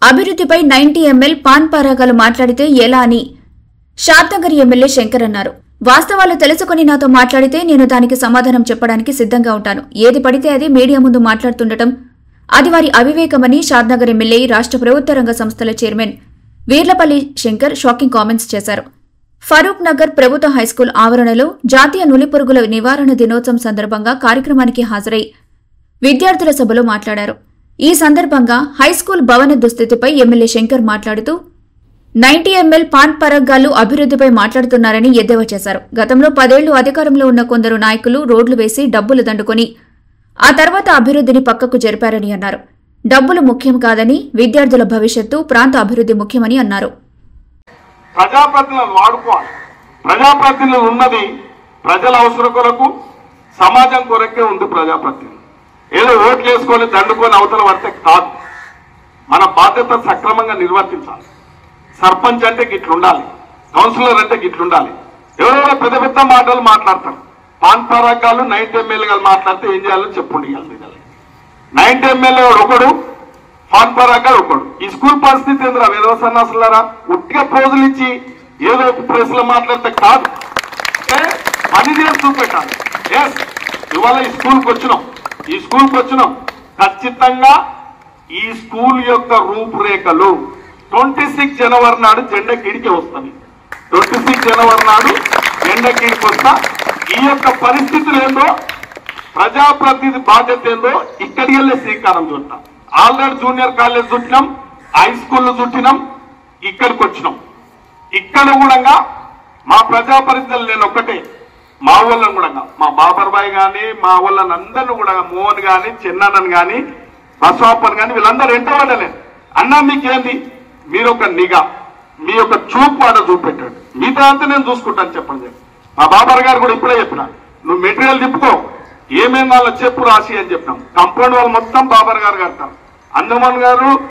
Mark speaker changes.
Speaker 1: అభివృద్ధిపై 90 ml pan పరాగాలు మాట్లాడితే ఎలా అని షాద్నగర్ ఎమ్మెల్యే శంకర్ అన్నారు. వాస్తవాలు తెలుసుకుని నాతో మాట్లాడితే నేను దానికి సమాధానం చెప్పడానికి సిద్ధంగా ఉంటాను. ఏది పడితే అది మీడియా ముందు మాట్లాడుతుండటం అది వారి అవివేకమని షాద్నగర్ ఎమ్మెల్యే రాష్ట్ర ప్రభుత్వ రంగ సంస్థల chairman Veerlapalli Shankar shocking comments చేశారు. ఫరూక్ నగర్ ప్రభుత్వ హైస్కూల్ ఆవరణలో జాతీయ నులిపురుగుల నివారణ దినోత్సవం సందర్భంగా కార్యక్రమానికి హాజరై విద్యార్థుల సభలో మాట్లాడారు. ఈ సందర్భంగా హైస్కూల్ భవన దుస్థితిపై ఎమ్మెల్యే శంకర్ మాట్లాడుతూ 90 ml పాన్ పరాగాలు అభివృద్ధిపై మాట్లాడుతున్నారని ఎద్దేవా చేశారు. గతంలో 10 ఏళ్లు అధికారంలో ఉన్న కొందరు నాయకులు రోడ్లు వేసి డబ్బులు దండుకొని ఆ తర్వాత అభివృద్ధిని పక్కకు జరిపారని అన్నారు. డబ్బులు ముఖ్యం కాదని, విద్యార్థుల భవిష్యత్తు, ప్రాంత అభివృద్ధి ముఖ్యమని అన్నారు.
Speaker 2: ప్రజాప్రతినిధులను వాడుకోవాలి. ప్రజాప్రతినిధులు ఉన్నది ప్రజల అవసరం కొరకు, సమాజం కొరకే ఉంది. ప్రజాప్రతినిధులు ఏదో ఓట్లు వేసుకొని దండుకొని అవతల పడితే కాదు. మన బాధ్యత సక్రమంగా నిర్వర్తించాలి. సర్పంచ్ అంటే గిట్లుండాలి, కౌన్సిలర్ అంటే గిట్లుండాలి. ఎవరెవరో పెద్ద పెద్ద మాటలు మాట్లాడతారు. పాన్ పరాగాలు 90 ml మాట్లాడితే ఏం చేయాలో చెప్పుండి. 90 ml ఒకడు, పాన్ పరాగాలు ఒకడు. ఈ స్కూల్ పరిస్థితి ఏంద్రా వేదవ సన్నాసులారా? ఉట్టిగా పోజులు ఇచ్చి ఏదో ప్రెస్ లో మాట్లాడితే కాదు, పని చేసి చూపెట్టాలి. ఇవాళ ఈ స్కూల్కి వచ్చినాం. ఖచ్చితంగా ఈ స్కూల్ యొక్క రూపురేఖలు 26 జనవరి నాడు జెండా కిడికి వస్తుంది. 26 జనవరి నాడు జెండా కిడికి వస్తా. ఈ యొక్క పరిస్థితులు ఏందో, ప్రజాప్రతినిధి బాధ్యత ఏందో ఇక్కడికి వెళ్ళే శ్రీకారం చుట్టాం. ఆల్రెడీ జూనియర్ కాలేజ్ చుట్టినాం, హై స్కూల్ చుట్టినాం, ఇక్కడికి వచ్చినాం. ఇక్కడ కూడా మా ప్రజాప్రతినిధులు నేను ఒక్కటే, మా వాళ్ళని కూడా మా బాబర్బాయ్ గాని మా వాళ్ళని అందరిని కూడా, మోహన్ గాని, చిన్నన్నని గాని, బసవాపన్ గాని, వీళ్ళందరూ ఎంటవాడలేదు. అన్నా మీకేంది, మీరు ఒక నిఘా, మీ యొక్క చూపు ఆడ చూపెట్టాడు. మిగతా అంతా నేను చూసుకుంటాను చెప్పండి. మా బాబర్ గారు కూడా ఇప్పుడే చెప్పిన, నువ్వు మెటీరియల్ తిప్పుకో, ఏమేమి వాళ్ళ చెప్పు రాసి అని చెప్పినాం. కంపౌండ్ వాళ్ళు మొత్తం బాబర్ గారు కడతారు. అందమన్ గారు